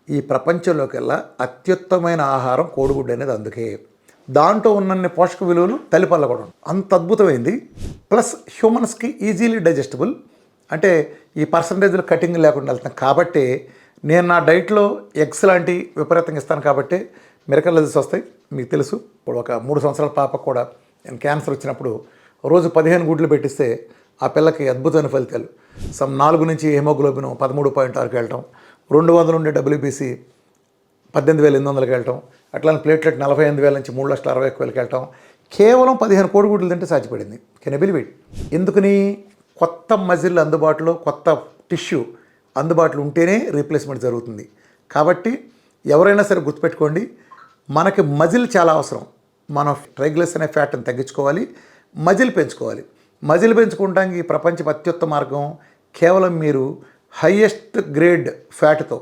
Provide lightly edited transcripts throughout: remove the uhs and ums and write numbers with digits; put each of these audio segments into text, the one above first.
ఈ ప్రపంచంలోకెల్లా అత్యుత్తమైన ఆహారం కోడిగుడ్డు అనేది. అందుకే దాంట్లో ఉన్నన్ని పోషక విలువలు తల్లిపాలలో కూడా ఉంటాయి. అంత అద్భుతమైంది. ప్లస్ హ్యూమన్స్కి ఈజీలీ డైజెస్టబుల్. అంటే ఈ పర్సంటేజ్లు కటింగ్ లేకుండా వెళ్తాం కాబట్టి నేను నా డైట్లో ఎగ్స్ లాంటి విపరీతంగా ఇస్తాను కాబట్టి మిరకల్ లెజెస్ వస్తాయి. మీకు తెలుసు, ఇప్పుడు ఒక 3 సంవత్సరాల పాపకు కూడా నేను క్యాన్సర్ వచ్చినప్పుడు రోజు 15 గుడ్లు పెట్టిస్తే ఆ పిల్లకి అద్భుతమైన ఫలితాలు. 4 నుంచి హెమోగ్లోబిన్ 13.6కి వెళ్ళటం, 200 నుండి WBC 18,800కి వెళ్ళటం, అట్లానే ప్లేట్లెట్ 45,000 నుంచి 3,61,000కి వెళ్ళటం కేవలం 15 కోడిగుడ్లు తింటే సాధ్యపడింది. Can you believe it? ఎందుకని? కొత్త మజిల్ అందుబాటులో, కొత్త టిష్యూ అందుబాటులో ఉంటేనే రీప్లేస్మెంట్ జరుగుతుంది. కాబట్టి ఎవరైనా సరే గుర్తుపెట్టుకోండి, మనకి మజిల్ చాలా అవసరం. మనం ట్రైగ్లిసరైడ్స్ అనే ఫ్యాట్ని తగ్గించుకోవాలి, మజిల్ పెంచుకోవాలి. మజిల్ పెంచుకోవడానికి ఈ ప్రపంచ అత్యుత్తమ మార్గం కేవలం మీరు హయ్యెస్ట్ గ్రేడ్ ఫ్యాట్తో,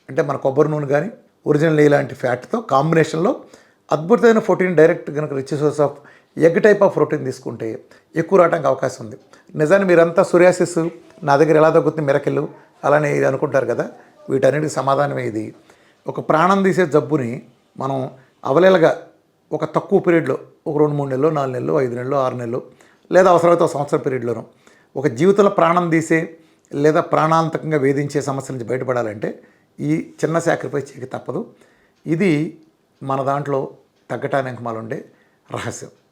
అంటే మన కొబ్బరి నూనె కానీ ఒరిజినల్ ఇలాంటి ఫ్యాట్తో కాంబినేషన్లో అద్భుతమైన ప్రోటీన్ డైరెక్ట్ కనుక rich source of egg type of protein తీసుకుంటే ఎక్కువ రావడానికి అవకాశం ఉంది. నిజాన్ని మీరంతా సోరియాసిస్ నా దగ్గర ఎలా తగ్గుతుంది మిరకిల్ అలానే ఇది అనుకుంటారు కదా, వీటన్నిటికి సమాధానమే ఇది. ఒక ప్రాణం తీసే జబ్బుని మనం అవలేలగా ఒక తక్కువ పీరియడ్లో ఒక 2-3 నెలలు, 4 నెలలు, 5 నెలలు, 6 నెలలు, లేదా అవసరమైతే ఒక సంవత్సరం పీరియడ్లోనూ ఒక జీవితంలో ప్రాణం తీసే లేదా ప్రాణాంతకంగా వేధించే సమస్యల నుంచి బయటపడాలంటే ఈ చిన్న సాక్రిఫైస్ చేయక తప్పదు. ఇది మన దాంట్లో తగ్గటానికి మాలుండే రహస్యం.